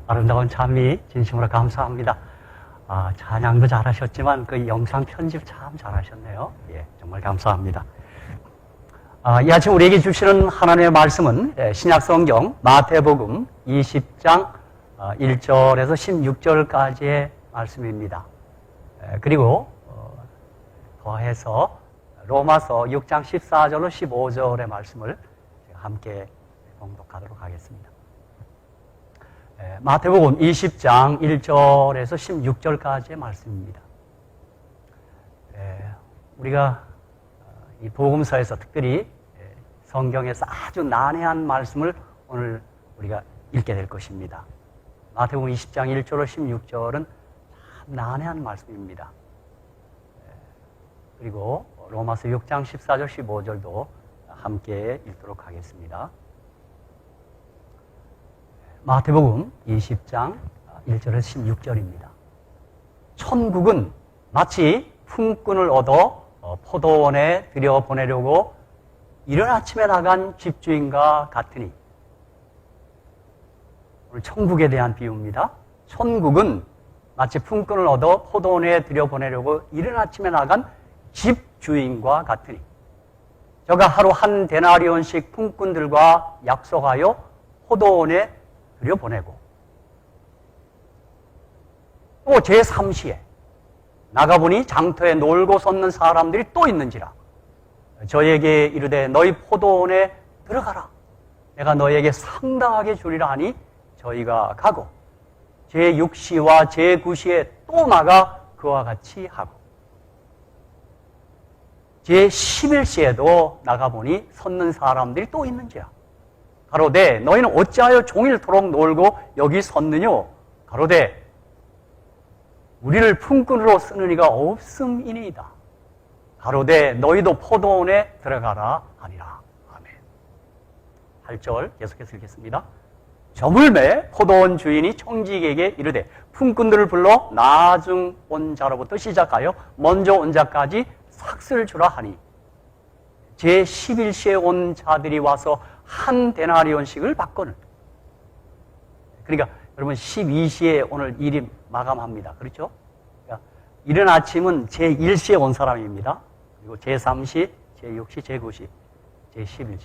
아름다운 찬미 진심으로 감사합니다. 찬양도 잘하셨지만 그 영상 편집 참 잘하셨네요. 예, 정말 감사합니다. 이 아침 우리에게 주시는 하나님의 말씀은 신약성경 마태복음 20장 1절에서 16절까지의 말씀입니다. 그리고 더해서 로마서 6장 14절로 15절의 말씀을 함께 봉독하도록 하겠습니다. 마태복음 20장 1절에서 16절까지의 말씀입니다. 우리가 이 복음서에서 특별히 성경에서 아주 난해한 말씀을 오늘 우리가 읽게 될 것입니다. 마태복음 20장 1절로 16절은 참 난해한 말씀입니다. 그리고 로마서 6장 14절 15절도 함께 읽도록 하겠습니다. 마태복음 20장 1절에서 16절입니다. 천국은 마치 품꾼을 얻어 포도원에 들여보내려고 이른 아침에 나간 집주인과 같으니, 오늘 천국에 대한 비유입니다. 천국은 마치 품꾼을 얻어 포도원에 들여보내려고 이른 아침에 나간 집주인과 같으니, 저가 하루 한 데나리온씩 품꾼들과 약속하여 포도원에 들여보내고, 또 제3시에 나가보니 장터에 놀고 섰는 사람들이 또 있는지라 저에게 이르되 너희 포도원에 들어가라, 내가 너에게 상당하게 주리라 하니 저희가 가고 제6시와 제9시에 또 나가 그와 같이 하고 제11시에도 나가보니 섰는 사람들이 또 있는지라 가로되 너희는 어찌하여 종일토록 놀고 여기 섰느뇨? 가로되 우리를 품꾼으로 쓰는 이가 없음이니이다. 가로되 너희도 포도원에 들어가라 하니라. 아멘. 8절 계속해서 읽겠습니다. 저물매 포도원 주인이 청지기에게 이르되 품꾼들을 불러 나중 온 자로부터 시작하여 먼저 온 자까지 삭슬 주라 하니 제11시에 온 자들이 와서 한 데나리온씩을 받거늘. 그러니까 여러분 12시에 오늘 일이 마감합니다. 그렇죠? 그러니까 이른 아침은 제1시에 온 사람입니다. 그리고 제3시, 제6시, 제9시, 제11시.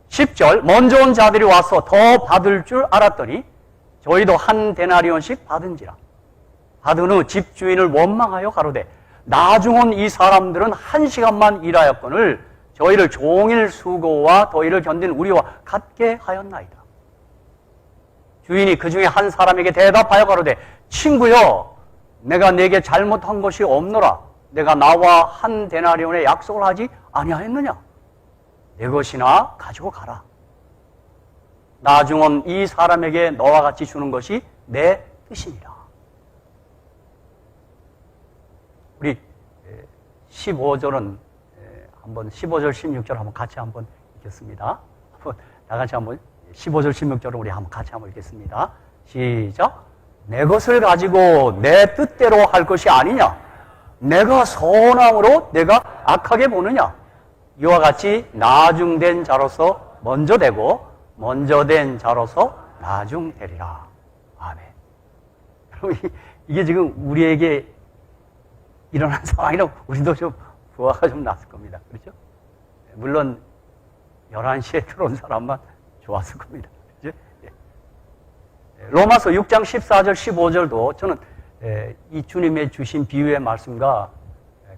10절 먼저 온 자들이 와서 더 받을 줄 알았더니 저희도 한 데나리온씩 받은지라. 받은 후 집주인을 원망하여 가로되 나중 온 이 사람들은 1시간만 일하였거늘 저희를 종일 수고와 더위를 견딘 우리와 같게 하였나이다. 주인이 그 중에 한 사람에게 대답하여 가로되 친구여, 내가 네게 잘못한 것이 없노라. 내가 나와 한 데나리온에 약속을 하지 아니하였느냐? 내 것이나 가지고 가라. 나중 온 이 사람에게 너와 같이 주는 것이 내 뜻이니라. 우리 15절은 한번 15절 16절 한번 같이 한번 읽겠습니다. 다 같이 한번 15절 16절을 우리 한번 같이 한번 읽겠습니다. 시작. 내 것을 가지고 내 뜻대로 할 것이 아니냐? 내가 선함으로 내가 악하게 보느냐? 이와 같이 나중된 자로서 먼저 되고 먼저 된 자로서 나중되리라. 아멘. 여러분, 이게 지금 우리에게 일어난 상황이라 우리도 좀 부화가 좀 났을 겁니다. 그렇죠? 물론 11시에 들어온 사람만 좋았을 겁니다. 그렇죠? 로마서 6장 14절 15절도 저는 이 주님의 주신 비유의 말씀과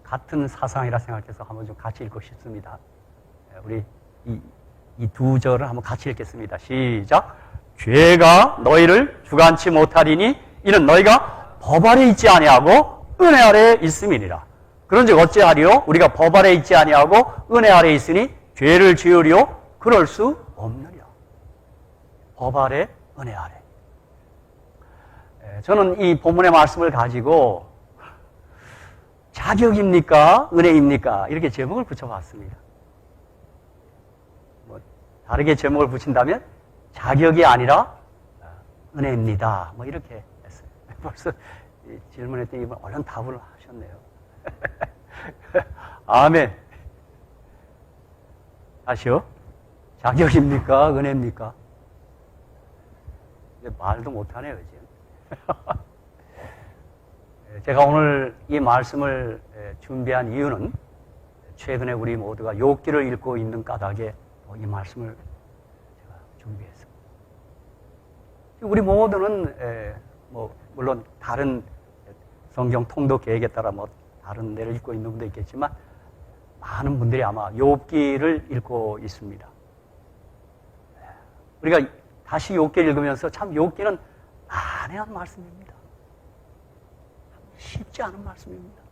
같은 사상이라 생각해서 한번 좀 같이 읽고 싶습니다. 우리 이 두 절을 한번 같이 읽겠습니다. 시작. 죄가 너희를 주관치 못하리니 이는 너희가 법 아래 있지 아니하고 은혜 아래 있음이니라. 그런즉 어찌하리요? 우리가 법 아래 있지 아니하고 은혜 아래 있으니 죄를 지으리요? 그럴 수 없느냐. 법 아래, 은혜 아래. 저는 이 본문의 말씀을 가지고 자격입니까? 은혜입니까? 이렇게 제목을 붙여봤습니다. 뭐 다르게 제목을 붙인다면 자격이 아니라 은혜입니다. 뭐 이렇게 했어요. 벌써 질문했더니 얼른 답을 하셨네요. 아멘. 다시요. 자격입니까? 은혜입니까? 말도 못하네요, 지금. 제가 오늘 이 말씀을 준비한 이유는 최근에 우리 모두가 욥기를 읽고 있는 까닭에 이 말씀을 제가 준비했습니다. 우리 모두는 물론 다른 성경 통독 계획에 따라 다른 데를 읽고 있는 분도 있겠지만 많은 분들이 아마 욥기를 읽고 있습니다. 우리가 다시 욥기를 읽으면서 참 욥기는 난해한 말씀입니다. 쉽지 않은 말씀입니다.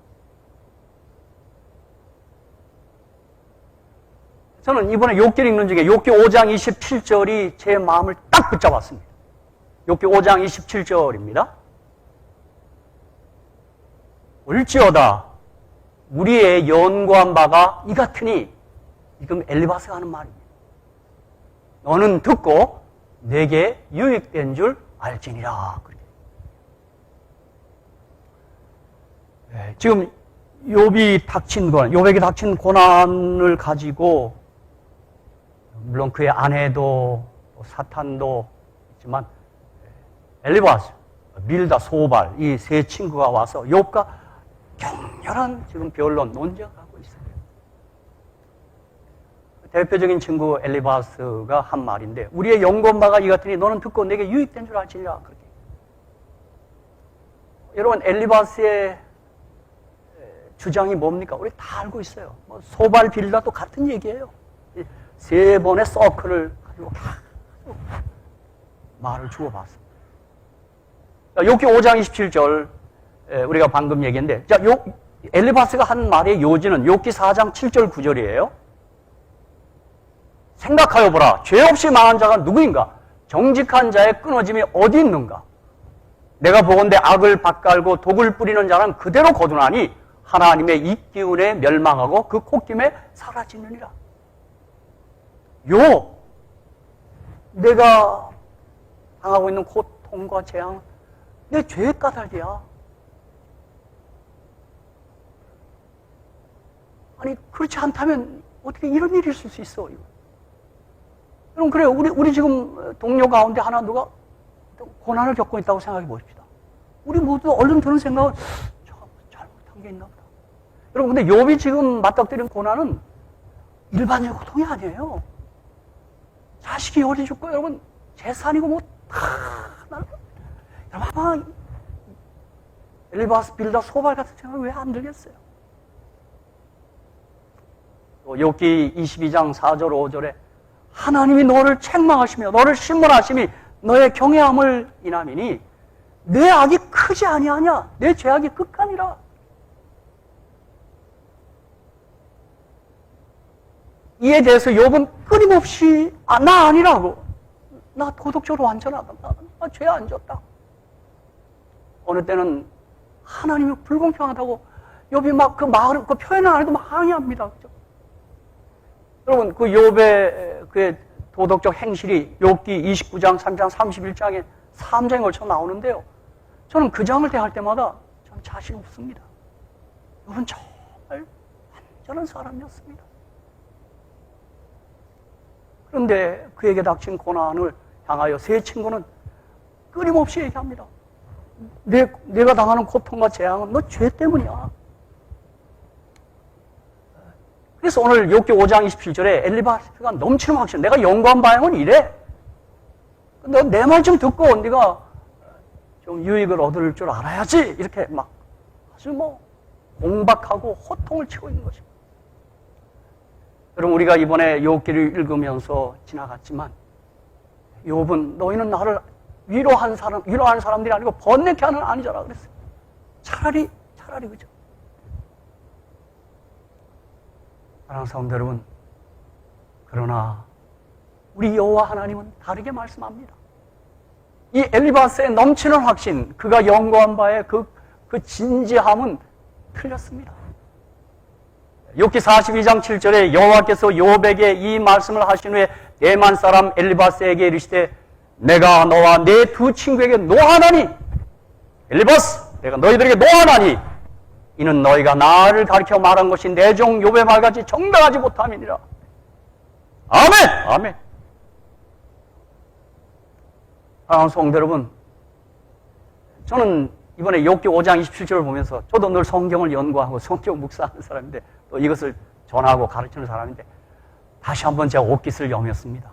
저는 이번에 욥기를 읽는 중에 욥기 5장 27절이 제 마음을 딱 붙잡았습니다. 욥기 5장 27절입니다. 올지어다 우리의 연구한 바가 이 같으니, 지금 엘리바스가 하는 말입니다. 너는 듣고 내게 유익된 줄 알지니라. 지금 욥에게 닥친 고난을 가지고, 물론 그의 아내도 사탄도 있지만 엘리바스, 빌다, 소발 이 세 친구가 와서 욥과 격렬한 지금 변론, 논쟁을 하고 있어요. 대표적인 친구 엘리바스가 한 말인데, 우리의 연구한 바가 이 같으니 너는 듣고 내게 유익된 줄 알지니라. 그렇게. 여러분, 엘리바스의 주장이 뭡니까? 우리 다 알고 있어요. 소발, 빌다도 같은 얘기예요. 세 번의 서클을 가지고 말을 주고받습니다. 욥기 5장 27절 우리가 방금 얘기했는데, 자, 엘리바스가 한 말의 요지는 욥기 4장 7절 9절이에요. 생각하여 보라. 죄 없이 망한 자가 누구인가? 정직한 자의 끊어짐이 어디 있는가? 내가 보건대 악을 밭갈고 독을 뿌리는 자는 그대로 거두나니 하나님의 입기운에 멸망하고 그 콧김에 사라지느니라. 내가 당하고 있는 고통과 재앙, 내 죄의 까닭이야. 아니, 그렇지 않다면 어떻게 이런 일이 있을 수 있어? 여러분, 그래요. 우리 지금 동료 가운데 하나 누가 고난을 겪고 있다고 생각해 보십시다. 우리 모두 얼른 드는 생각은 잘못한 게 있나 보다. 여러분, 근데 욥이 지금 맞닥뜨린 고난은 일반적 고통이 아니에요. 자식이 어리 죽고, 여러분, 재산이고 여러분, 아마 엘리바스, 빌다, 소발 같은 생각 왜 안 들겠어요? 욥기 22장 4절 5절에 하나님이 너를 책망하시며 너를 신문하심이 너의 경외함을 인함이니 내 악이 크지 아니하냐? 내 죄악이 극하니라. 이에 대해서 욥은 끊임없이 나 아니라고, 나 도덕적으로 완전하다, 나 죄 안 졌다. 어느 때는 하나님이 불공평하다고 욥이 막 그 표현을 안 해도 막 항의합니다. 그죠? 여러분, 그 욥의 그의 도덕적 행실이 욥기 29장, 3장, 31장에 3장에 걸쳐 나오는데요. 저는 그 장을 대할 때마다 저는 자신 없습니다. 욥은 정말 완전한 사람이었습니다. 그런데 그에게 닥친 고난을 향하여 세 친구는 끊임없이 얘기합니다. 내가 당하는 고통과 재앙은 너 죄 때문이야. 그래서 오늘 욥기 5장 27절에 엘리바스가 넘치는 확신, 내가 연구한 바에는 이래. 너 내 말 좀 듣고 네가 좀 유익을 얻을 줄 알아야지. 이렇게 막 아주 공박하고 호통을 치고 있는 것입니다. 여러분, 우리가 이번에 욥기를 읽으면서 지나갔지만 욥은 너희는 나를 위로하는 사람들이 아니고 번뇌케 하는 아니잖아 그랬어요. 차라리 그죠. 사랑하는 성도 여러분, 그러나 우리 여호와 하나님은 다르게 말씀합니다. 이 엘리바스의 넘치는 확신, 그가 연구한 바의 그 진지함은 틀렸습니다. 욥기 42장 7절에 여호와께서 욥에게 이 말씀을 하신 후에 대만 사람 엘리바스에게 이르시되 내가 너와 네 두 친구에게 노하나니, 엘리바스, 내가 너희들에게 노하나니 이는 너희가 나를 가르쳐 말한 것이 내 종 욥의 말같이 정당하지 못함이니라. 아멘! 아멘! 사랑하는 성도 여러분, 저는 이번에 욥기 5장 27절을 보면서 저도 늘 성경을 연구하고 성경 묵상하는 사람인데 또 이것을 전하고 가르치는 사람인데 다시 한번 제가 욥기를 염렸습니다.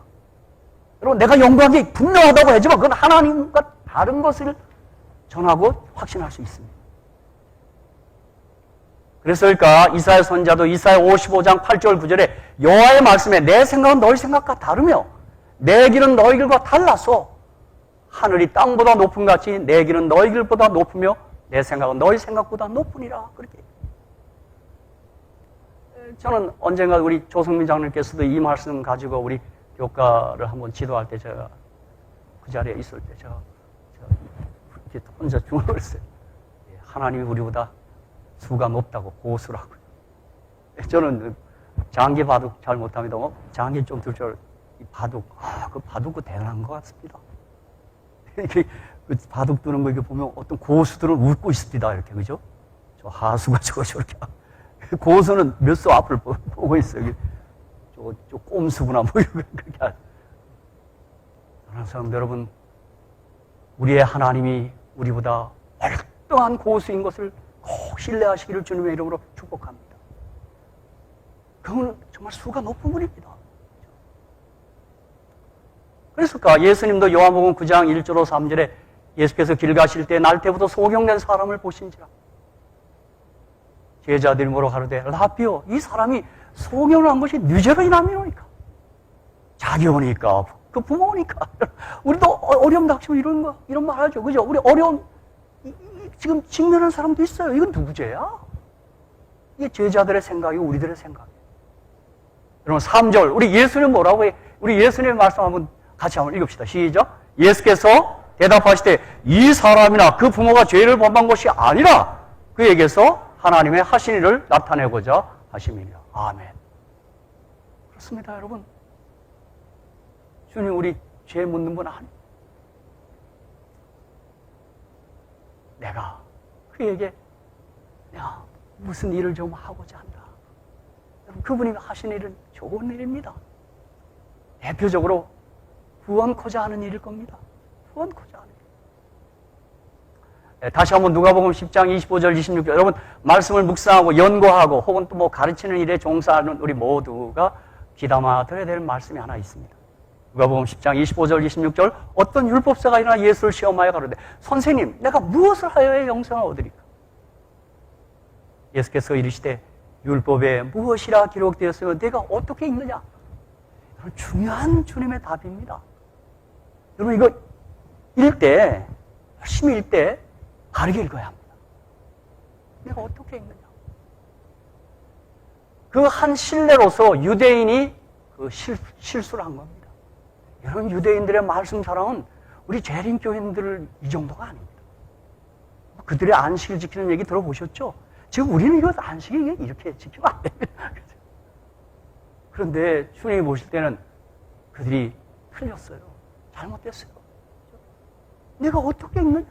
여러분, 내가 연구한 게 분명하다고 하지만 그건 하나님과 다른 것을 전하고 확신할 수 있습니다. 그래서일까 이사야 선자도 이사야 55장 8절 9절에 여호와의 말씀에 내 생각은 너희 생각과 다르며 내 길은 너희 길과 달라서 하늘이 땅보다 높은 같이 내 길은 너희 길보다 높으며 내 생각은 너희 생각보다 높으니라. 그렇게. 저는 언젠가 우리 조성민 장로님께서도 이 말씀 가지고 우리 교과를 한번 지도할 때 제가 그 자리에 있을 때 제가 이렇게 혼자 중얼거렸어요. 하나님이 우리보다 수가 높다고 고수라고요. 저는 장기 바둑 잘 못합니다. 장기 좀 들 줄 바둑, 그 바둑도 대단한 것 같습니다. 그 바둑 두는 거 이렇게 보면 어떤 고수들은 웃고 있습니다. 이렇게, 그죠? 저 하수가 저렇게. 고수는 몇 수 앞을 보고 있어요. 저 꼼수구나, 뭐, 이렇게. 사랑하는 사람들 여러분, 우리의 하나님이 우리보다 월등한 고수인 것을 꼭 신뢰하시기를 주님의 이름으로 축복합니다. 그건 정말 수가 높은 분입니다. 그랬을까? 예수님도 요한복음 9장 1절로 3절에 예수께서 길 가실 때 날때부터 소경된 사람을 보신지라. 제자들이 뭐라고 가로되 라비오, 이 사람이 소경을 한 것이 뉘제로 인함이오니까. 자기 오니까, 그 부모니까. 우리도 어려움 닥치면 이런 말 하죠. 그죠? 우리 어려움, 지금 직면한 사람도 있어요. 이건 누구 죄야? 이게 제자들의 생각이고 우리들의 생각이에요. 여러분, 3절. 우리 예수님 뭐라고 해? 우리 예수님의 말씀 한번 같이 한번 읽읍시다. 시작. 예수께서 대답하시되 이 사람이나 그 부모가 죄를 범한 것이 아니라 그에게서 하나님의 하신 일을 나타내고자 하심이니라. 아멘. 그렇습니다, 여러분. 주님, 우리 죄 묻는 분 아니. 내가 그에게 내가 무슨 일을 좀 하고자 한다. 여러분, 그분이 하신 일은 좋은 일입니다. 대표적으로 구원코자 하는 일일 겁니다. 구원코자 하는 일. 다시 한번 누가복음 10장 25절 26절 여러분 말씀을 묵상하고 연구하고 혹은 또 뭐 가르치는 일에 종사하는 우리 모두가 귀담아 들어야 될 말씀이 하나 있습니다. 누가복음 10장 25절 26절 어떤 율법사가 일어나 예수를 시험하여 가로되 선생님 내가 무엇을 하여야 영생을 얻으리까? 예수께서 이르시되 율법에 무엇이라 기록되었으면 내가 어떻게 읽느냐? 여러분 중요한 주님의 답입니다. 여러분 이거 읽을 때 열심히 읽을 때 바르게 읽어야 합니다. 내가 어떻게 읽느냐? 그 한 신뢰로서 유대인이 그 실수를 한 겁니다. 여러분 유대인들의 말씀 사랑은 우리 재림교인들 이 정도가 아닙니다. 그들의 안식을 지키는 얘기 들어보셨죠? 지금 우리는 이거 안식이 이렇게 지키면 안 됩니다. 그런데 주님이 보실 때는 그들이 틀렸어요. 잘못됐어요. 내가 어떻게 읽느냐?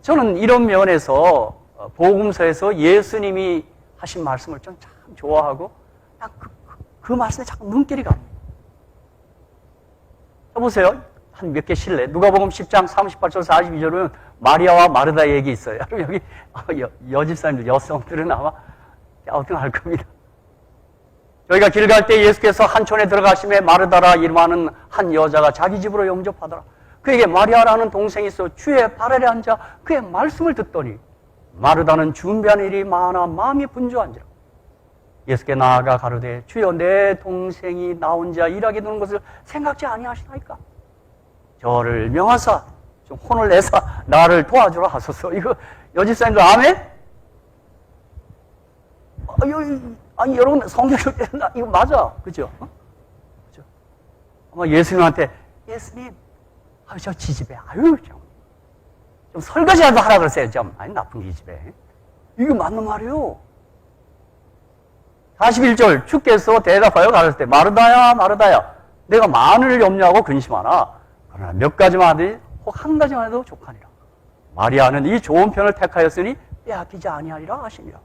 저는 이런 면에서 복음서에서 예수님이 하신 말씀을 좀 참 좋아하고 그 말씀에 자꾸 눈길이 갑니다. 보세요. 한 몇 개 실례. 누가복음 10장 38절 42절은 마리아와 마르다 얘기 있어요. 여러분 여기 여집사님들 여성들은 아마 아무튼 알 겁니다. 저희가 길 갈 때 예수께서 한촌에 들어가심에 마르다라 이름하는 한 여자가 자기 집으로 영접하더라. 그에게 마리아라는 동생이 있어 주의 발 아래 앉아 그의 말씀을 듣더니 마르다는 준비한 일이 많아 마음이 분주한지라. 예수께 나아가 가로되 주여 내 동생이 나 혼자 일하게 두는 것을 생각지 아니하시나이까? 저를 명하사 좀 혼을 내사 나를 도와주라 하소서. 이거 여집사님들 아멘? 아니 여러분 성경을 이거 맞아, 그죠? 그죠? 아마 예수님한테 예수님, 저 지집에 좀 설거지라도 하라 그랬어요. 좀 아니 나쁜 기집애. 이거 맞는 말이요. 41절 주께서 대답하여 가르칠 때 마르다야 마르다야 내가 만을 염려하고 근심하나 그러나 몇 가지만 하더니 혹 한 가지만 해도 족하니라. 마리아는 이 좋은 편을 택하였으니 빼앗기지 아니하리라 하시니라.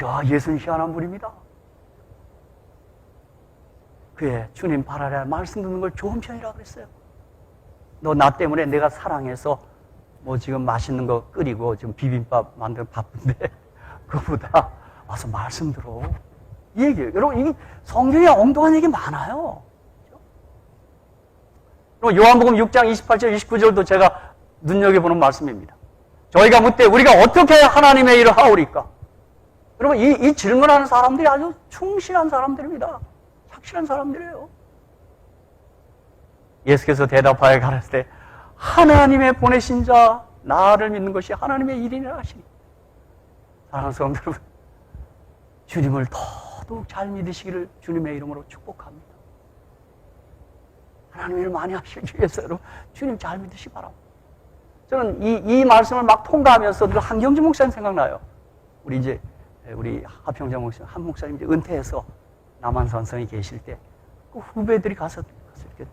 이야, 예수는 희한한 분입니다. 그의 주님 발 아래 말씀 듣는 걸 좋은 편이라고 그랬어요. 너 나 때문에 내가 사랑해서 뭐 지금 맛있는 거 끓이고 지금 비빔밥 만들고 바쁜데 그거보다 와서 말씀 들어. 이 얘기예요. 여러분, 이게 성경에 엉뚱한 얘기 많아요. 그렇죠? 요한복음 6장 28절, 29절도 제가 눈여겨보는 말씀입니다. 저희가 묻되 우리가 어떻게 하나님의 일을 하오리까? 여러분, 이 질문하는 사람들이 아주 충실한 사람들입니다. 착실한 사람들이에요. 예수께서 대답하여 가라사대 하나님의 보내신 자 나를 믿는 것이 하나님의 일이라 하시니. 사랑하는 성도 여러분, 주님을 더더욱 잘 믿으시기를 주님의 이름으로 축복합니다. 하나님 일 많이 하실 주 위해서 여러분 주님 잘 믿으시기 바랍니다. 저는 이 말씀을 막 통과하면서 늘 한경주 목사님 생각나요. 우리 하평장 목사님, 한 목사님 이제 은퇴해서 남한산성에 계실 때 그 후배들이 가서 이렇게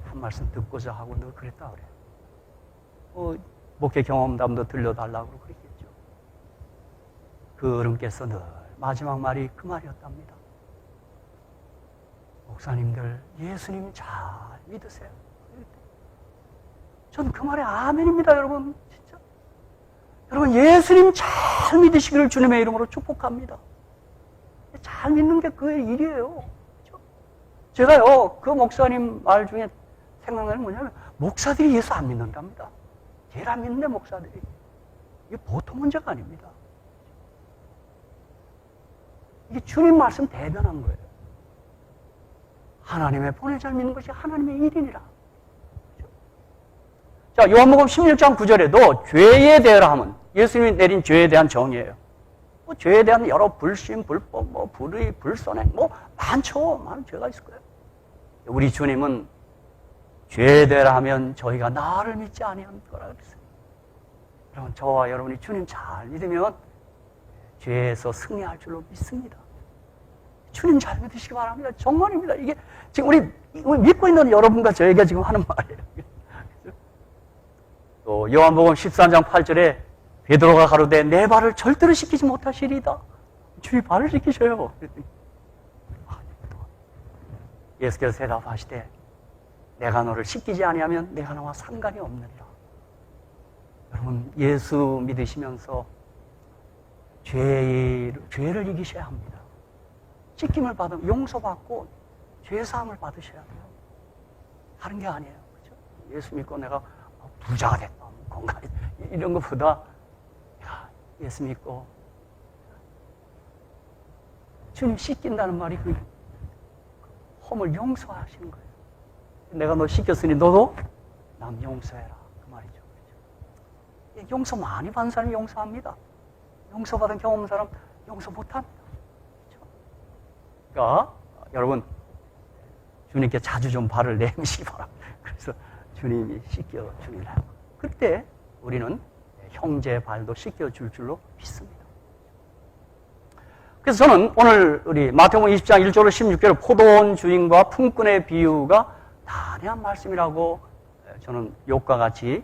한 말씀 듣고자 하고 늘 그랬다 그래요. 목회 경험담도 들려달라고 그랬겠죠. 그 어른께서 늘 마지막 말이 그 말이었답니다. 목사님들 예수님 잘 믿으세요. 전 그 말에 아멘입니다, 여러분. 진짜. 여러분, 예수님 잘 믿으시기를 주님의 이름으로 축복합니다. 잘 믿는 게 그의 일이에요. 그렇죠? 제가요, 그 목사님 말 중에 생각나는 게 뭐냐면, 목사들이 예수 안 믿는답니다. 제일 안 믿는데, 목사들이. 이게 보통 문제가 아닙니다. 이게 주님 말씀 대변한 거예요. 하나님의 보내자 믿는 것이 하나님의 일이니라. 자, 요한복음 16장 9절에도 죄에 대하여 함은 예수님이 내린 죄에 대한 정의예요. 뭐 죄에 대한 여러 불신, 불법, 뭐 불의, 불선행, 뭐 많죠. 많은 죄가 있을 거예요. 우리 주님은 죄에 대하여 하면 저희가 나를 믿지 아니한 거라 그랬어요. 여러분, 저와 여러분이 주님 잘 믿으면 죄에서 승리할 줄로 믿습니다. 주님 잘 믿으시기 바랍니다. 정말입니다. 이게 지금 우리 믿고 있는 여러분과 저에게 지금 하는 말이에요. 또 요한복음 13장 8절에 베드로가 가로되 내 발을 절대로 씻기지 못하시리이다. 주의 발을 씻기셔요. 예수께서 대답하시되 내가 너를 씻기지 아니하면 내가 너와 상관이 없느니라. 여러분, 예수 믿으시면서 죄를 이기셔야 합니다. 씻김을 받으면 용서받고 죄사함을 받으셔야 돼요. 다른 게 아니에요. 그렇죠? 예수 믿고 내가 부자가 됐다, 건강 이런 것보다 예수 믿고 주님 씻긴다는 말이 그 험을 용서하시는 거예요. 내가 너 씻겼으니 너도 남 용서해라 그 말이죠. 그렇죠? 용서 많이 받은 사람이 용서합니다. 용서받은 경험 없는 사람 용서 못합니다. 그렇죠? 그러니까 여러분 주님께 자주 좀 발을 내미시기 바랍니다. 그래서 주님이 씻겨주리라. 그때 우리는 형제의 발도 씻겨줄 줄로 믿습니다. 그래서 저는 오늘 우리 마태복음 20장 1절로 16절을 포도원 주인과 품꾼의 비유가 난해한 말씀이라고 저는 욕과 같이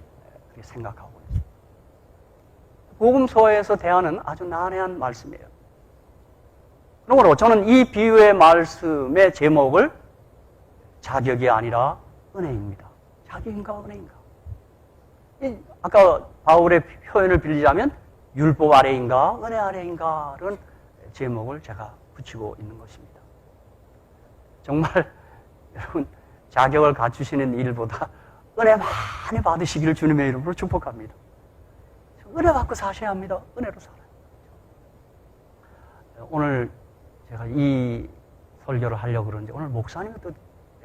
생각하고 있습니다. 복음서에서 대하는 아주 난해한 말씀이에요. 그러므로 저는 이 비유의 말씀의 제목을 자격이 아니라 은혜입니다. 자격인가 은혜인가. 아까 바울의 표현을 빌리자면 율법 아래인가 은혜 아래인가라는 제목을 제가 붙이고 있는 것입니다. 정말 여러분 자격을 갖추시는 일보다 은혜 많이 받으시기를 주님의 이름으로 축복합니다. 은혜 받고 사셔야 합니다. 은혜로 살아요. 오늘 제가 이 설교를 하려고 그러는데 오늘 목사님이 또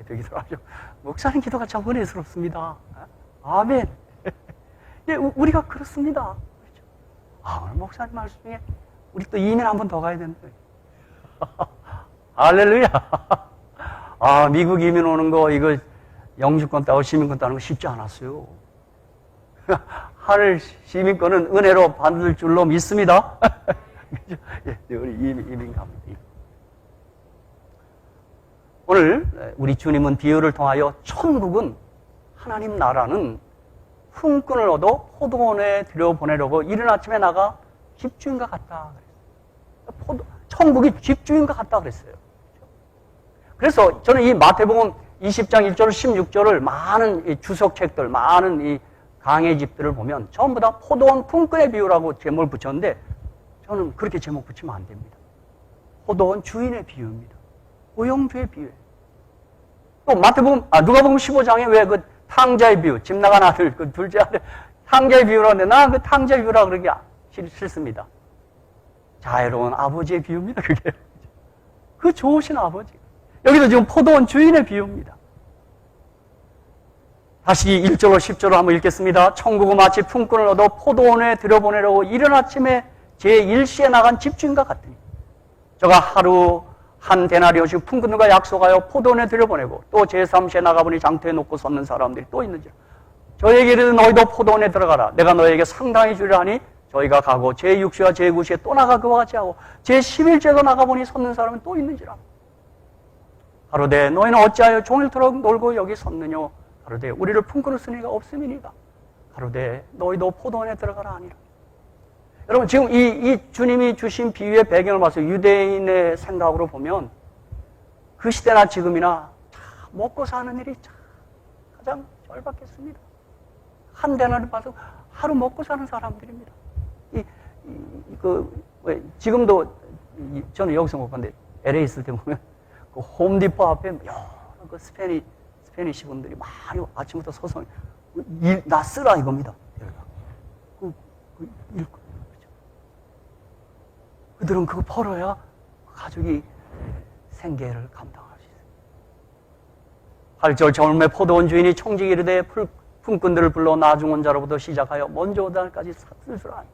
되기도 하죠. 목사님 기도가 참 은혜스럽습니다. 아멘. 예, 우리가 그렇습니다. 그렇죠? 오늘 목사님 말씀 중에 우리 또 이민 한 번 더 가야 되는데. 할렐루야. 미국 이민 오는 거 이거 영주권 따고 시민권 따는 거 쉽지 않았어요. 하늘 시민권은 은혜로 받을 줄로 믿습니다. 예, 우리 이민 갑니다. 오늘 우리 주님은 비유를 통하여 천국은 하나님 나라는 품꾼을 얻어 포도원에 들여보내려고 이른 아침에 나가 집주인과 같다 그랬어요. 천국이 집주인과 같다 그랬어요. 그래서 저는 이 마태복음 20장 1절 16절을 많은 이 주석책들, 많은 이 강의 집들을 보면 전부 다 포도원 품꾼의 비유라고 제목을 붙였는데 저는 그렇게 제목 붙이면 안 됩니다. 포도원 주인의 비유입니다. 고용주의 비유예요. 또 누가복음 15장에 왜 그 탕자의 비유, 집 나간 아들, 그 둘째 아들 탕자의 비유라는데 나 그 탕자의 비유라 그러기 싫습니다. 자애로운 아버지의 비유입니다. 그게 그 좋으신 아버지. 여기도 지금 포도원 주인의 비유입니다. 다시 1절로 10절로 한번 읽겠습니다. 천국은 마치 품꾼을 얻어 포도원에 들여보내려고 이른 아침에 제1시에 나간 집주인과 같으니 저가 하루 한 데나리온씩 품꾼들과 약속하여 포도원에 들여보내고 또 제3시에 나가보니 장터에 놓고 섰는 사람들이 또 있는지라. 저에게 이르되 너희도 포도원에 들어가라. 내가 너에게 상당히 주리라 하니 저희가 가고 제6시와 제9시에 또 나가 그와 같이 하고 제11시에도 나가보니 섰는 사람은 또 있는지라. 가로되 너희는 어찌하여 종일토록 놀고 여기 섰느냐. 가로되 우리를 품꾼을 쓰는 이가 없음이니가. 가로되 너희도 포도원에 들어가라 하니라. 여러분 지금 이 주님이 주신 비유의 배경을 봐서 유대인의 생각으로 보면 그 시대나 지금이나 먹고 사는 일이 가장 절박했습니다. 한 데나리온 봐서 하루 먹고 사는 사람들입니다. 지금도 저는 여기서 못 봤는데 LA 있을 때 보면 그 홈디포 앞에 여러 그 스페니시 분들이 많이 아침부터 서서 나 쓰라 이겁니다. 그들은 그거 벌어야 가족이 생계를 감당할 수 있어요. 8절 저물매 포도원 주인이 청지기 이르되 품꾼들을 불러 나중 온 자로부터 시작하여 먼저 온 자까지 샀을 줄 아니.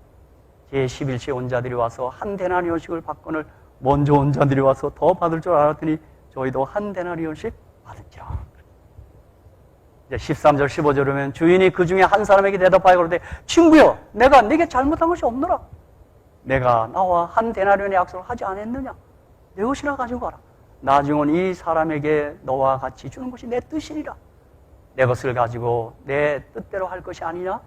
제11시에 온 자들이 와서 한 데나리온씩을 받거늘 먼저 온 자들이 와서 더 받을 줄 알았더니 저희도 한 데나리온씩 받은지라. 이제 13절 15절 오면 주인이 그 중에 한 사람에게 대답하여 그러되 친구여 내가 네게 잘못한 것이 없노라. 내가 나와 한 데나리온의 약속을 하지 않았느냐. 내 것이나 가지고 가라. 나중 온 이 사람에게 너와 같이 주는 것이 내 뜻이니라. 내 것을 가지고 내 뜻대로 할 것이 아니냐.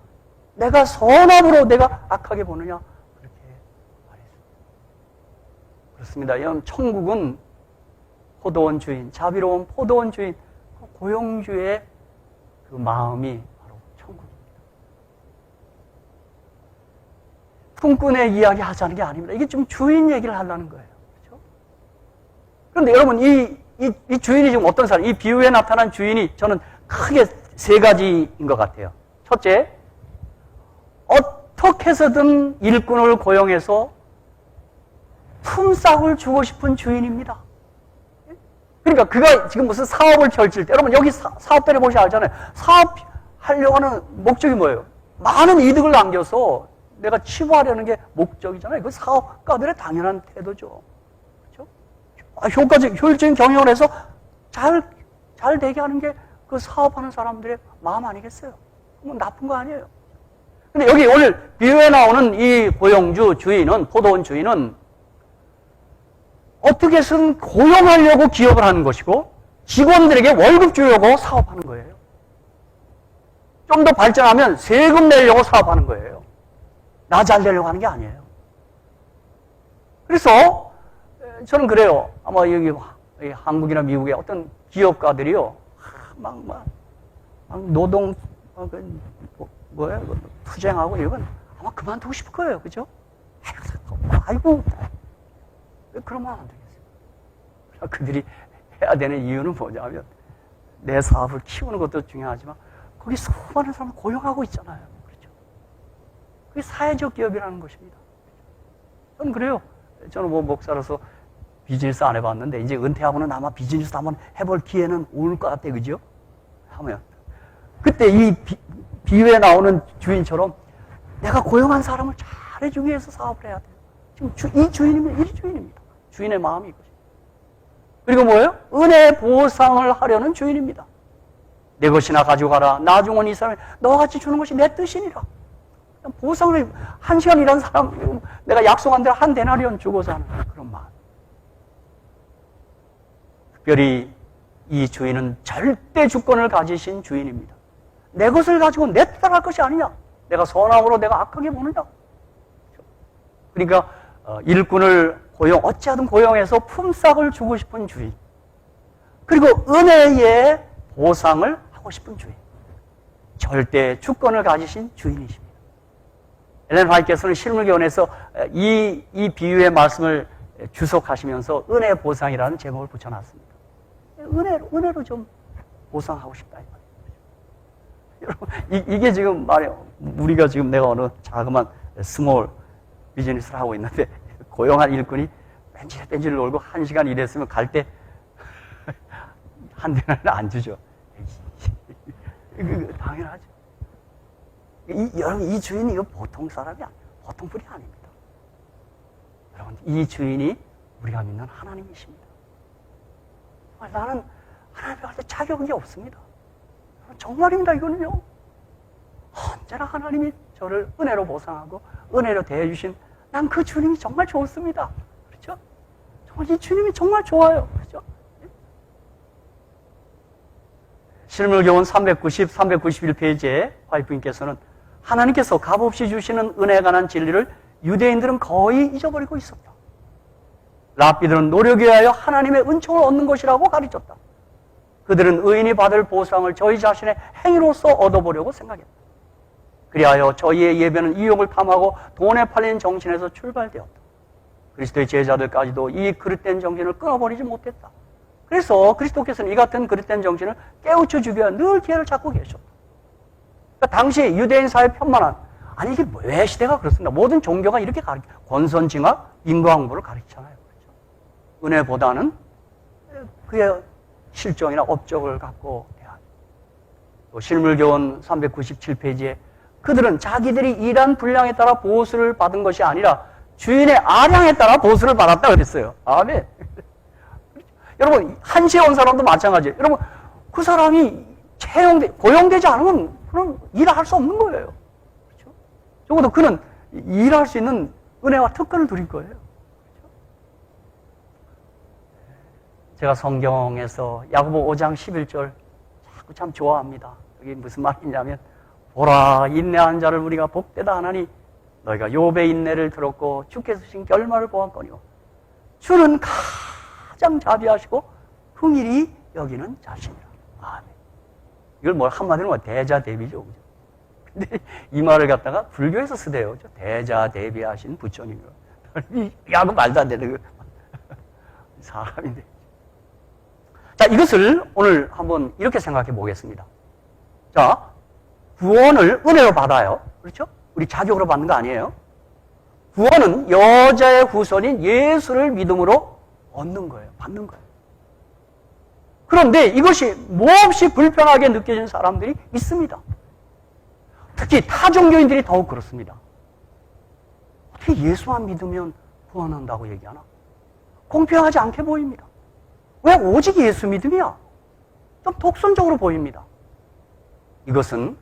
내가 선함으로 내가 악하게 보느냐. 그렇게 말했습니다. 그렇습니다. 여러분 천국은 포도원 주인, 자비로운 포도원 주인, 고용주의 그 마음이 바로 천국입니다. 품꾼의 이야기 하자는 게 아닙니다. 이게 좀 주인 얘기를 하려는 거예요. 그렇죠? 그런데 여러분 이 주인이 지금 어떤 사람, 이 비유에 나타난 주인이 저는 크게 세 가지인 것 같아요. 첫째, 어떻게 해서든 일꾼을 고용해서 품삯을 주고 싶은 주인입니다. 그러니까 그가 지금 무슨 사업을 펼칠 때, 여러분 여기 사업들을 보시면 알잖아요. 사업하려고 하는 목적이 뭐예요? 많은 이득을 남겨서 내가 치부하려는 게 목적이잖아요. 그 사업가들의 당연한 태도죠. 그렇죠? 효율적인 경영을 해서 잘 되게 하는 게 그 사업하는 사람들의 마음 아니겠어요? 그건 나쁜 거 아니에요. 근데 여기 오늘 비유에 나오는 이 고용주 주인은, 포도원 주인은 어떻게 해서든 고용하려고 기업을 하는 것이고 직원들에게 월급 주려고 사업하는 거예요. 좀 더 발전하면 세금 내려고 사업하는 거예요. 나 잘 되려고 하는 게 아니에요. 그래서 저는 그래요. 아마 여기 한국이나 미국의 어떤 기업가들이요. 막 노동 투쟁하고 이건 아마 그만두고 싶을 거예요. 그죠? 아이고 왜 그러면 안 되겠어요? 그들이 해야 되는 이유는 뭐냐면 내 사업을 키우는 것도 중요하지만 거기 수많은 사람을 고용하고 있잖아요. 그렇죠? 그게 사회적 기업이라는 것입니다. 저는 그래요. 저는 목사로서 비즈니스 안 해봤는데 이제 은퇴하고는 아마 비즈니스 한번 해볼 기회는 올 것 같아. 그죠? 하면 그때 이 비유에 나오는 주인처럼 내가 고용한 사람을 잘해주기 위해서 사업을 해야 돼요. 지금 이 주인입니다. 주인의 마음이 이것입니다. 그리고 뭐예요? 은혜 보상을 하려는 주인입니다. 내 것이나 가지고 가라. 나중 온 이 사람이 너와 같이 주는 것이 내 뜻이니라. 보상을 한 시간 일한 사람 내가 약속한 대로 한 데나리온 주고서 하는 그런 마음. 특별히 이 주인은 절대 주권을 가지신 주인입니다. 내 것을 가지고 내 뜻을 할 것이 아니냐. 내가 선함으로 내가 악하게 보느냐. 그러니까 일꾼을 어찌하든 고용해서 품삯을 주고 싶은 주인. 그리고 은혜에 보상을 하고 싶은 주인. 절대 주권을 가지신 주인이십니다. 엘렌 화이트께서는 실물교훈에서 이 비유의 말씀을 주석하시면서 은혜의 보상이라는 제목을 붙여놨습니다. 은혜로 좀 보상하고 싶다. 여러분, 이게 지금 말이에요. 우리가 지금 내가 어느 자그만 스몰 비즈니스를 하고 있는데 고용한 일꾼이 뺀질뺀질 놀고 1시간 일했으면 갈 때 한 대는 안 주죠. 당연하죠. 여러분, 이 주인이 이거 보통 사람이 보통 분이 아닙니다. 여러분, 이 주인이 우리가 믿는 하나님이십니다. 나는 하나님 앞에 자격이 없습니다. 정말입니다, 이거는요. 언제나 하나님이 저를 은혜로 보상하고 은혜로 대해주신 난 그 주님이 정말 좋습니다. 그렇죠? 정말 이 주님이 정말 좋아요. 그렇죠? 실물교훈 390, 391페이지에 화이프님께서는 하나님께서 값없이 주시는 은혜에 관한 진리를 유대인들은 거의 잊어버리고 있었다. 랍비들은 노력에 하여 하나님의 은총을 얻는 것이라고 가르쳤다. 그들은 의인이 받을 보상을 저희 자신의 행위로서 얻어보려고 생각했다. 그리하여 저희의 예배는 이용을 탐하고 돈에 팔린 정신에서 출발되었다. 그리스도의 제자들까지도 이 그릇된 정신을 끊어버리지 못했다. 그래서 그리스도께서는 이 같은 그릇된 정신을 깨우쳐 주기 위해 늘 기회를 찾고 계셨다. 그러니까 당시 유대인 사회 편만한, 아니 이게 왜 시대가 그렇습니까? 모든 종교가 이렇게 권선징악, 인과응보를 가르치잖아요. 그렇죠? 은혜보다는 그의 실정이나 업적을 갖고 대하죠. 또 실물교훈 397페이지에 그들은 자기들이 일한 분량에 따라 보수를 받은 것이 아니라 주인의 아량에 따라 보수를 받았다 그랬어요. 아멘. 여러분, 한시에 온 사람도 마찬가지예요. 여러분, 그 사람이 고용되지 않으면 그럼 일을 할 수 없는 거예요. 그렇죠? 적어도 그는 일할 수 있는 은혜와 특권을 누릴 거예요. 그렇죠? 제가 성경에서 야고보 5장 11절 자꾸 참 좋아합니다. 여기 무슨 말이냐면 보라, 인내한 자를 우리가 복되다 하나니 너희가 욥의 인내를 들었고 주께서 주신 결말을 보았거니와 주는 가장 자비하시고 긍일히 여기는 자신이라. 아멘. 이걸 뭐 한마디로 뭐 대자대비죠. 그죠? 근데 이 말을 갖다가 불교에서 쓰대요. 대자대비하신 부처님이라. 야구 말도 안 되는 사람인데. 자, 이것을 오늘 한번 이렇게 생각해 보겠습니다. 자, 구원을 은혜로 받아요. 그렇죠? 우리 자격으로 받는 거 아니에요. 구원은 여자의 후손인 예수를 믿음으로 얻는 거예요. 받는 거예요. 그런데 이것이 몹시 불편하게 느껴지는 사람들이 있습니다. 특히 타종교인들이 더욱 그렇습니다. 어떻게 예수만 믿으면 구원한다고 얘기하나? 공평하지 않게 보입니다. 왜 오직 예수 믿음이야? 좀 독선적으로 보입니다. 이것은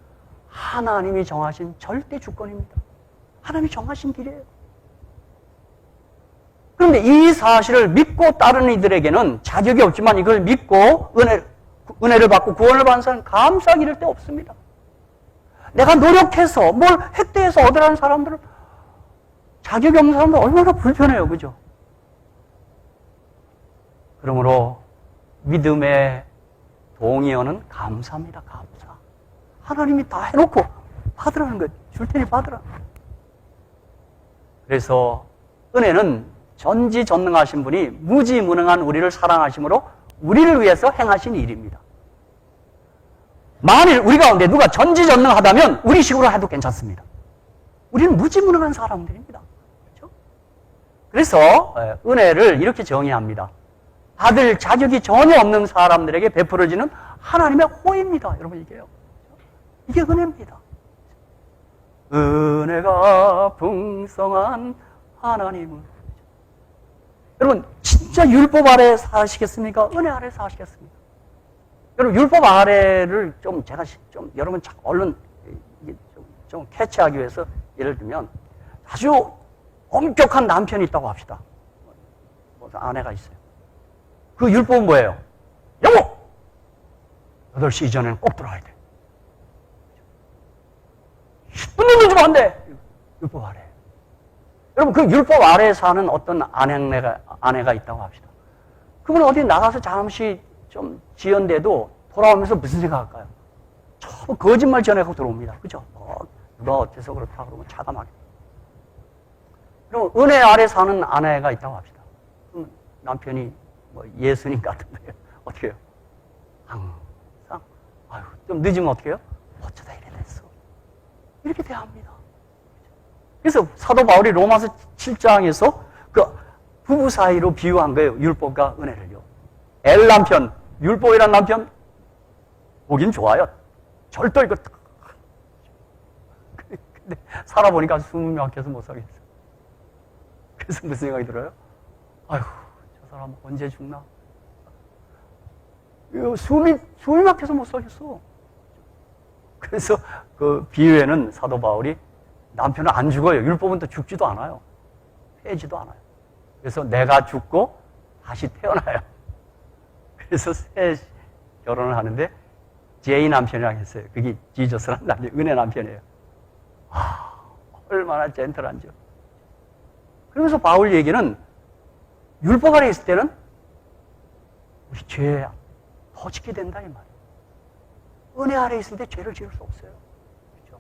하나님이 정하신 절대 주권입니다. 하나님이 정하신 길이에요. 그런데 이 사실을 믿고 따르는 이들에게는 자격이 없지만 이걸 믿고 은혜를 받고 구원을 받는 사람은 감사하기 이를 데 없습니다. 내가 노력해서 뭘 획득해서 얻으라는 사람들은 자격이 없는 사람들 얼마나 불편해요. 그죠? 그러므로 믿음의 동의어는 감사입니다. 감사. 하나님이 다 해놓고 받으라는 거예요. 줄 테니 받으라. 그래서 은혜는 전지전능하신 분이 무지무능한 우리를 사랑하심으로 우리를 위해서 행하신 일입니다. 만일 우리 가운데 누가 전지전능하다면 우리 식으로 해도 괜찮습니다. 우리는 무지무능한 사람들입니다. 그렇죠? 그래서 은혜를 이렇게 정의합니다. 받을 자격이 전혀 없는 사람들에게 베풀어지는 하나님의 호입니다. 여러분, 이게요. 이게 은혜입니다. 은혜가 풍성한 하나님은. 여러분, 진짜 율법 아래 사시겠습니까? 은혜 아래 사시겠습니까? 여러분, 율법 아래를 제가 여러분 얼른 좀 캐치하기 위해서 예를 들면 아주 엄격한 남편이 있다고 합시다. 아내가 있어요. 그 율법은 뭐예요? 여보! 8시 이전에는 꼭 들어와야 돼. 10분도 늦으면 안 돼! 율법 아래. 여러분, 그 율법 아래에 사는 어떤 아내가 있다고 합시다. 그분 어디 나가서 잠시 좀 지연돼도 돌아오면서 무슨 생각할까요? 전부 거짓말 전해갖고 들어옵니다. 그죠? 누가 어째서 그렇다 그러면 차가 막혀. 그럼 은혜 아래 사는 아내가 있다고 합시다. 그럼 남편이 뭐 예수님 같은데요. 어떻게 해요? 항상, 아유, 좀 늦으면 어떻게 해요? 어쩌다 이래 됐어. 이렇게 대합니다. 그래서 사도 바울이 로마서 7장에서 그 부부 사이로 비유한 거예요. 율법과 은혜를요. 엘 남편, 율법이란 남편, 보긴 좋아요. 절대 이거. 근데 살아보니까 숨이 막혀서 못 살겠어. 그래서 무슨 생각이 들어요? 아휴, 저 사람 언제 죽나? 숨이 막혀서 못 살겠어. 그래서 그 비유에는 사도 바울이 남편은 안 죽어요. 율법은 또 죽지도 않아요. 패지도 않아요. 그래서 내가 죽고 다시 태어나요. 그래서 새 결혼을 하는데 제이 남편이라고 했어요. 그게 지저스라는 남편, 은혜 남편이에요. 얼마나 젠틀한지. 그러면서 바울 얘기는 율법 아래 있을 때는 우리 죄 더 짓게 된다 이 말이에요. 은혜 아래 있을 때 죄를 지을 수 없어요. 그렇죠?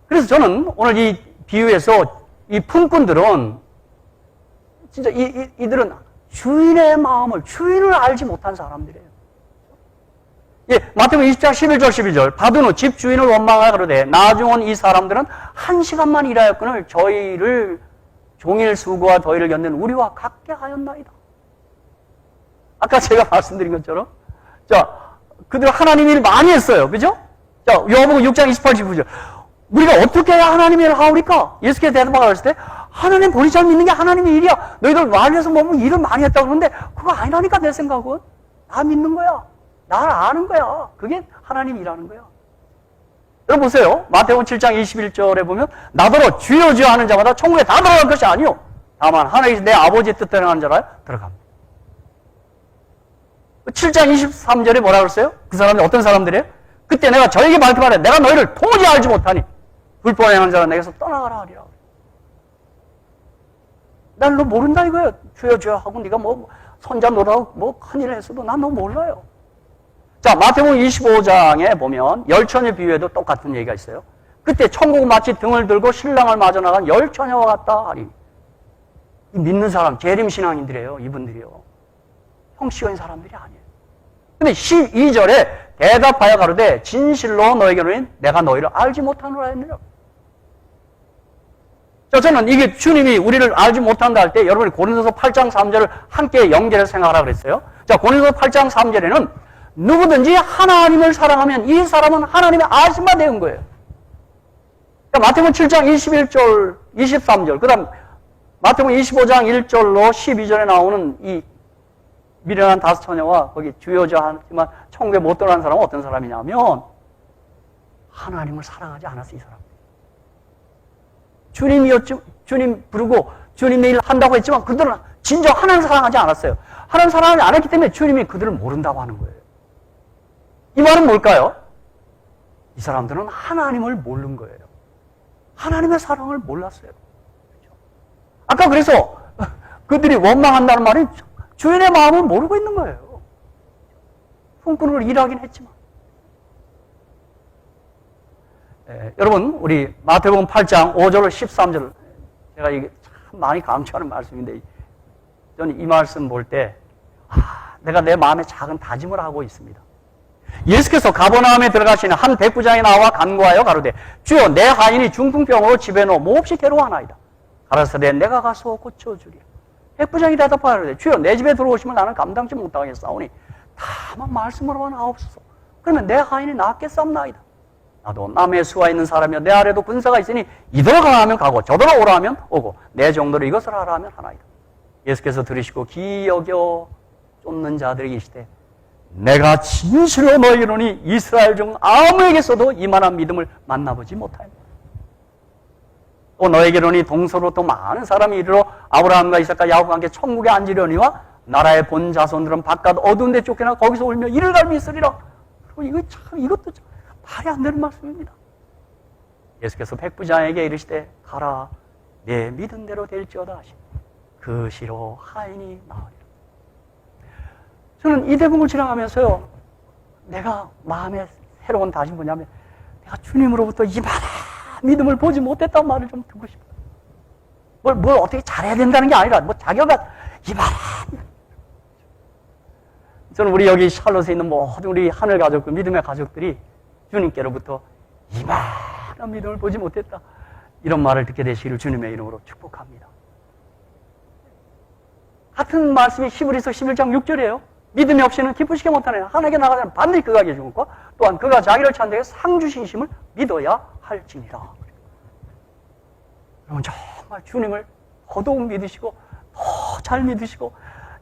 그래서 저는 오늘 이 비유에서 이 품꾼들은 진짜 이들은 주인의 마음을, 주인을 알지 못한 사람들이에요. 예, 마태복음 20장 11절 12절 받은 후 집 주인을 원망하여 그러되 나중 온 이 사람들은 1시간만 일하였거늘 저희를 종일 수고와 더위를 견딘 우리와 같게 하였나이다. 아까 제가 말씀드린 것처럼 자, 그들 하나님 일 많이 했어요. 그죠? 자, 요한복음 6장 28, 29절 우리가 어떻게 해야 하나님 일을 하오리까? 예수께서 대답하고 그랬을 때 하나님 본이 잘 믿는 게 하나님의 일이야. 너희들 말려서 뭐 일을 많이 했다고 그러는데 그거 아니라니까 내 생각은. 나 믿는 거야. 나를 아는 거야. 그게 하나님 일하는 거야. 여러분 보세요. 마태복음 7장 21절에 보면 나더러 주여 주여 하는 자마다 천국에 다 들어갈 것이 아니요 다만 하나님께서 내 아버지의 뜻대로 하는 자라 들어갑니다. 7장 23절에 뭐라 그랬어요? 그 사람이 어떤 사람들이에요? 그때 내가 저에게 밝히말해 내가 너희를 도무지 알지 못하니 불법에 행하는 자는 내게서 떠나가라 하리라. 난 너 모른다 이거예요. 주여 주여 하고 네가 뭐 손자 노라고 뭐 큰일 했어도 난 너 몰라요. 자, 마태복음 25장에 보면 열처녀 비유에도 똑같은 얘기가 있어요. 그때 천국은 마치 등을 들고 신랑을 맞아 나간 열처녀와 같다 하리. 믿는 사람, 재림신앙인들이에요. 이분들이요. 형식적인 사람들이 아니에요. 근데 12절에 대답하여 가로되 진실로 너에게는 내가 너희를 알지 못하노라 했느냐. 자, 저는 이게 주님이 우리를 알지 못한다 할 때 여러분이 고린도서 8장 3절을 함께 연결해서 생각하라 그랬어요. 자, 고린도서 8장 3절에는 누구든지 하나님을 사랑하면 이 사람은 하나님의 아심바 되는 거예요. 그러니까 마태복음 7장 21절, 23절, 그 다음 마태복음 25장 1절로 12절에 나오는 이 미련한 다섯 처녀와 거기 주여자 하지만 천국에 못 들어가는 사람은 어떤 사람이냐면 하나님을 사랑하지 않았어, 이 사람. 주님 부르고 주님 일 한다고 했지만 그들은 진정 하나님을 사랑하지 않았어요. 하나님을 사랑하지 않았기 때문에 주님이 그들을 모른다고 하는 거예요. 이 말은 뭘까요? 이 사람들은 하나님을 모르는 거예요. 하나님의 사랑을 몰랐어요. 그렇죠? 아까 그래서 그들이 원망한다는 말은 주인의 마음을 모르고 있는 거예요. 품꾼으로 일하긴 했지만. 여러분 우리 마태복음 8장 5절 13절 제가 이게 참 많이 강조하는 말씀인데 저는 이 말씀 볼 때 내가 내 마음에 작은 다짐을 하고 있습니다. 예수께서 가버나움에 들어가시는 한 백부장이 나와 간구하여 가로되 주여 내 하인이 중풍병으로 집에 넣어 몹시 괴로워하나이다. 가라사대 내가 가서 고쳐주리라. 백부장이 대답하되 주여 내 집에 들어오시면 나는 감당치 못하겠사오니 다만 말씀으로만 하옵소서. 그러면 내 하인이 낫겠사옵나이다. 나도 남의 수가 있는 사람이여 내 아래도 군사가 있으니 이더러 가라 하면 가고 저더러 오라 하면 오고 내 정도로 이것을 하라 하면 하나이다. 예수께서 들으시고 기이 여겨 쫓는 자들이 계시되 내가 진실로 너희로니 이스라엘 중 아무에게서도 이만한 믿음을 만나보지 못하였다. 또 너에게로니 동서로 또 많은 사람이 이르러 아브라함과 이삭과 야곱과 함께 천국에 앉으려니와 나라의 본 자손들은 바깥 어두운 데 쫓겨나 거기서 울며 이를 갈미 있으리라. 이거 참 이것도 참 말이 안 되는 말씀입니다. 예수께서 백부장에게 이르시되 가라 내 믿은 대로 될지어다 하시니 그 시로 하인이 나으리라. 저는 이 대목을 지나가면서요, 내가 마음에 새로운 다짐이 뭐냐면, 내가 주님으로부터 이만한 믿음을 보지 못했다는 말을 좀 듣고 싶어요. 뭘 어떻게 잘해야 된다는 게 아니라, 뭐 자기가 이만한. 저는 우리 여기 샬롯에 있는 모든 우리 하늘 가족들, 믿음의 가족들이 주님께로부터 이만한 믿음을 보지 못했다, 이런 말을 듣게 되시기를 주님의 이름으로 축복합니다. 같은 말씀이 히브리서 11장 6절이에요. 믿음이 없이는 기쁘시게 못하네. 하나님께 나가자면 반드시 그가 계신 것과 또한 그가 자기를 찾는 데에 상 주신 심을 믿어야 할지니라. 여러분, 정말 주님을 더더욱 믿으시고 더 잘 믿으시고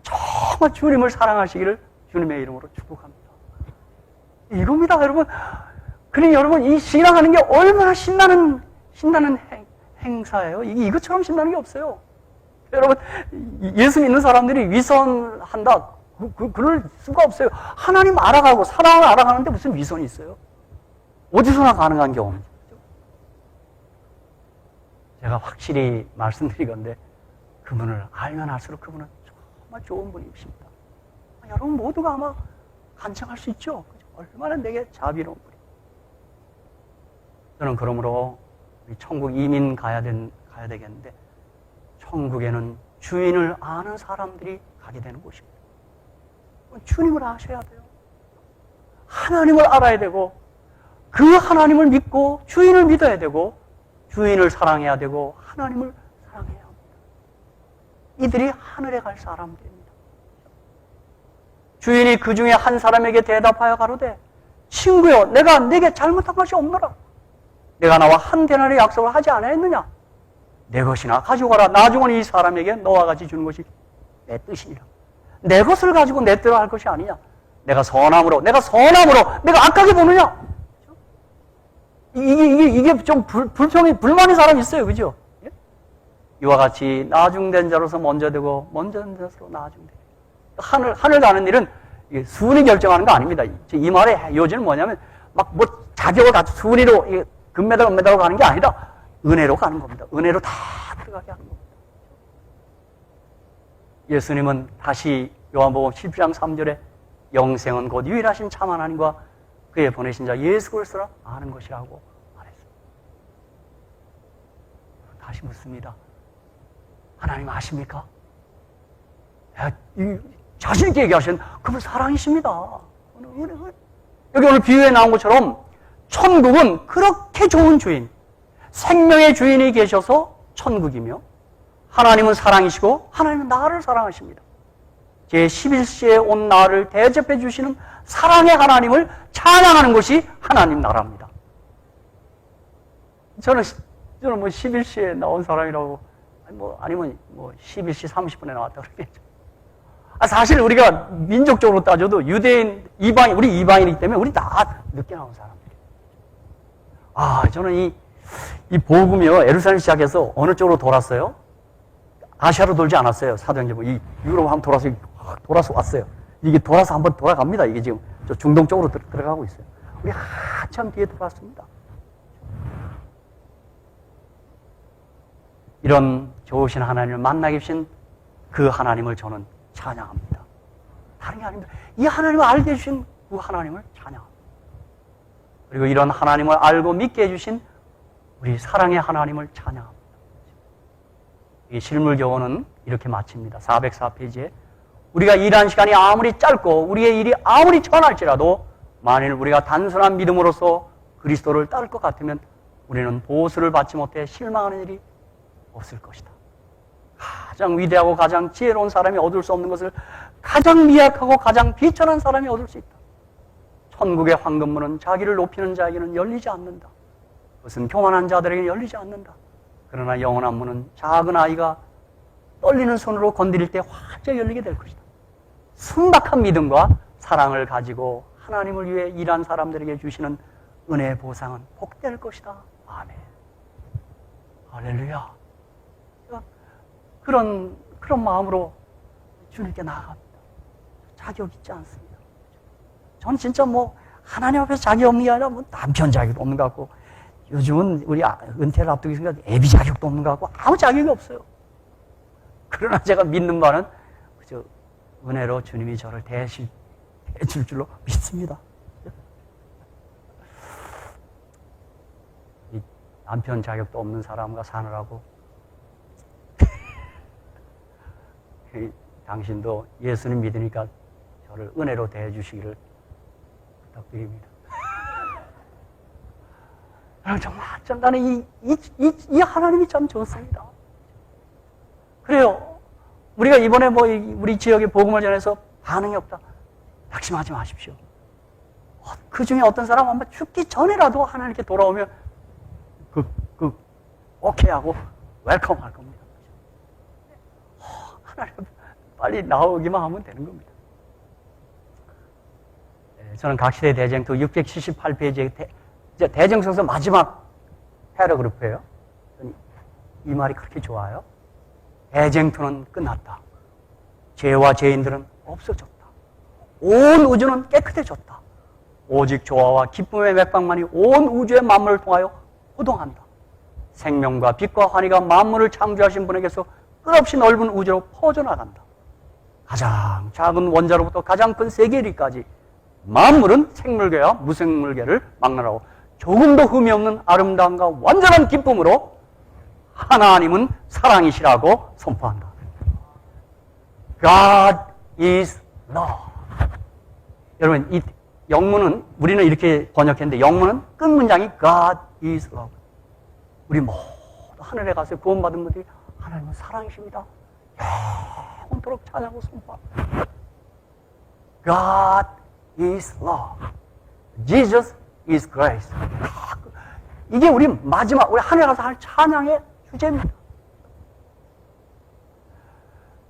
정말 주님을 사랑하시기를 주님의 이름으로 축복합니다. 이겁니다, 여러분. 그러니 여러분, 이 신앙하는 게 얼마나 신나는 행사예요. 이것처럼 신나는 게 없어요. 여러분, 예수 믿는 사람들이 위선한다, 그럴 수가 없어요. 하나님 알아가고 사랑을 알아가는데 무슨 위선이 있어요? 어디서나 가능한 경험이죠. 제가 확실히 말씀드리건데, 그분을 알면 알수록 그분은 정말 좋은 분이십니다. 여러분 모두가 아마 간청할 수 있죠. 얼마나 내게 자비로운 분이. 저는 그러므로 천국 이민 가야 되겠는데, 천국에는 주인을 아는 사람들이 가게 되는 곳입니다. 주님을 아셔야 돼요. 하나님을 알아야 되고, 그 하나님을 믿고 주인을 믿어야 되고, 주인을 사랑해야 되고 하나님을 사랑해야 합니다. 이들이 하늘에 갈 사람들입니다. 주인이 그 중에 한 사람에게 대답하여 가로되, 친구여, 내가 네게 잘못한 것이 없노라. 내가 나와 한 데나리 약속을 하지 않았느냐? 내 것이나 가지고 가라. 나중은 이 사람에게 너와 같이 주는 것이 내 뜻이니라. 내 것을 가지고 내 뜻을 할 것이 아니냐? 내가 선함으로 내가 악하게 보느냐? 이게 좀 불만인 사람이 있어요. 그죠? 예? 이와 같이 나중된 자로서 먼저 되고, 먼저 된 자로서 나중되고. 하늘 가는 일은 순위 결정하는 거 아닙니다. 이 말의 요지는 뭐냐면, 자격을 갖춰 순위로, 금메달로 가는 게 아니라, 은혜로 가는 겁니다. 은혜로 다 들어가게 하는 겁니다. 예수님은 다시 요한복음 17장 3절에 영생은 곧 유일하신 참 하나님과 그의 보내신 자 예수 그리스도를 아는 것이라고 말했습니다. 다시 묻습니다. 하나님 아십니까? 자신 있게 얘기하신 그분 사랑이십니다. 여기 오늘 비유에 나온 것처럼 천국은 그렇게 좋은 주인, 생명의 주인이 계셔서 천국이며, 하나님은 사랑이시고 하나님은 나를 사랑하십니다. 제 11시에 온 나를 대접해 주시는 사랑의 하나님을 찬양하는 것이 하나님 나라입니다. 저는 11시에 나온 사람이라고, 아니면 11시 30분에 나왔다 그러겠죠. 사실 우리가 민족적으로 따져도 유대인, 우리 이방인이기 때문에 우리 다 늦게 나온 사람들이에요. 저는 이 복음이요, 예루살렘 시작해서 어느 쪽으로 돌았어요? 아시아로 돌지 않았어요. 사도행전 이 유럽 한번 돌아서 왔어요. 이게 돌아서 한번 돌아갑니다. 이게 지금 저 중동 쪽으로 들어가고 있어요. 우리 한참 뒤에 돌아왔습니다. 이런 좋으신 하나님을 만나게 해주신 그 하나님을 저는 찬양합니다. 다른 게 아닙니다. 이 하나님을 알게 해주신 그 하나님을 찬양합니다. 그리고 이런 하나님을 알고 믿게 해주신 우리 사랑의 하나님을 찬양합니다. 이 실물교원은 이렇게 마칩니다. 404페이지에 우리가 일한 시간이 아무리 짧고 우리의 일이 아무리 천할지라도 만일 우리가 단순한 믿음으로써 그리스도를 따를 것 같으면 우리는 보수를 받지 못해 실망하는 일이 없을 것이다. 가장 위대하고 가장 지혜로운 사람이 얻을 수 없는 것을 가장 미약하고 가장 비천한 사람이 얻을 수 있다. 천국의 황금문은 자기를 높이는 자에게는 열리지 않는다. 그것은 교만한 자들에게는 열리지 않는다. 그러나 영원한 문은 작은 아이가 떨리는 손으로 건드릴 때 활짝 열리게 될 것이다. 순박한 믿음과 사랑을 가지고 하나님을 위해 일한 사람들에게 주시는 은혜의 보상은 복될 것이다. 아멘. 할렐루야. 그런 마음으로 주님께 나아갑니다. 자격 있지 않습니다. 전 진짜 하나님 앞에서 자격 없는 게 아니라 남편 자격도 없는 것 같고, 요즘은 우리 은퇴를 앞두고 있으니까 애비 자격도 없는 것 같고, 아무 자격이 없어요. 그러나 제가 믿는 바는 그저 은혜로 주님이 저를 대해줄 줄로 믿습니다. 이 남편 자격도 없는 사람과 사느라고 당신도 예수님 믿으니까 저를 은혜로 대해주시기를 부탁드립니다. 정말 나는 이 하나님이 참 좋습니다. 그래요. 우리가 이번에 우리 지역에 복음을 전해서 반응이 없다. 낙심하지 마십시오. 그 중에 어떤 사람 아마 죽기 전에라도 하나님께 돌아오면 오케이 하고 웰컴 할 겁니다. 하나님 빨리 나오기만 하면 되는 겁니다. 저는 각시대 대쟁투 678페이지에 대쟁서에서 마지막 패러그래프예요. 이 말이 그렇게 좋아요. 대쟁투는 끝났다. 죄와 죄인들은 없어졌다. 온 우주는 깨끗해졌다. 오직 조화와 기쁨의 맥박만이 온 우주의 만물을 통하여 호동한다. 생명과 빛과 환희가 만물을 창조하신 분에게서 끝없이 넓은 우주로 퍼져나간다. 가장 작은 원자로부터 가장 큰 세계리까지 만물은 생물계와 무생물계를 막론하고 조금도 흠이 없는 아름다움과 완전한 기쁨으로 하나님은 사랑이시라고 선포한다. God is love. 여러분, 이 영문은 우리는 이렇게 번역했는데 영문은 끝 문장이 God is love. 우리 모두 하늘에 가서 구원받은 분들이 하나님은 사랑이십니다. 영원토록 찬양하고 선포합니다. God is love. Jesus is grace. 이게 우리 마지막, 우리 하늘에 가서 할 찬양의 주제입니다.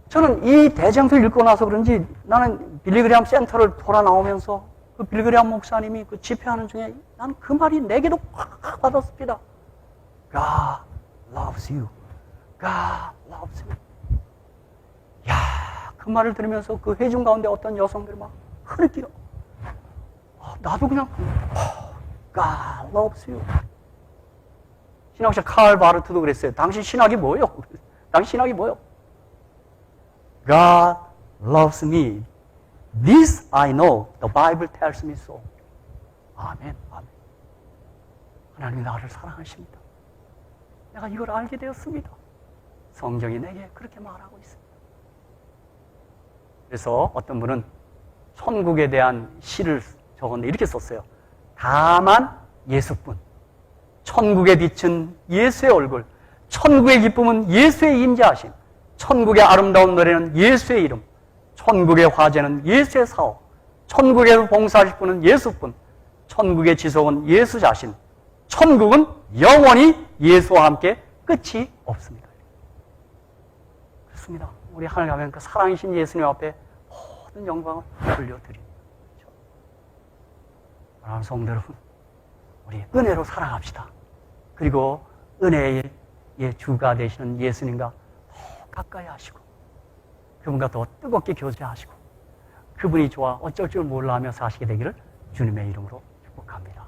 저는 이 대쟁투를 읽고 나서 그런지 나는 빌리그리암 센터를 돌아 나오면서 그 빌리그리암 목사님이 그 집회하는 중에 난 그 말이 내게도 꽉 받았습니다. God loves you. God loves you. 야, 그 말을 들으면서 그 회중 가운데 어떤 여성들이 막 흐느끼어. 나도 그냥 God loves you. 신학자 칼 바르트도 그랬어요. 당신 신학이 뭐예요? 당신 신학이 뭐예요? God loves me. This I know. The Bible tells me so. 아멘. 아멘. 하나님이 나를 사랑하십니다. 내가 이걸 알게 되었습니다. 성경이 내게 그렇게 말하고 있습니다. 그래서 어떤 분은 천국에 대한 시를 적었는데 이렇게 썼어요. 다만 예수뿐. 천국의 빛은 예수의 얼굴. 천국의 기쁨은 예수의 임재하심. 천국의 아름다운 노래는 예수의 이름. 천국의 화제는 예수의 사업. 천국에서 봉사하실 분은 예수뿐. 천국의 지속은 예수 자신. 천국은 영원히 예수와 함께 끝이 없습니다. 그렇습니다. 우리 하늘 가면 그 사랑이신 예수님 앞에 모든 영광을 돌려드립니다. 사랑하는 성도 여러분, 우리 은혜로 사랑합시다. 그리고 은혜의 주가 되시는 예수님과 더 가까이 하시고 그분과 더 뜨겁게 교제하시고 그분이 좋아 어쩔 줄 몰라 하며 사시게 되기를 주님의 이름으로 축복합니다.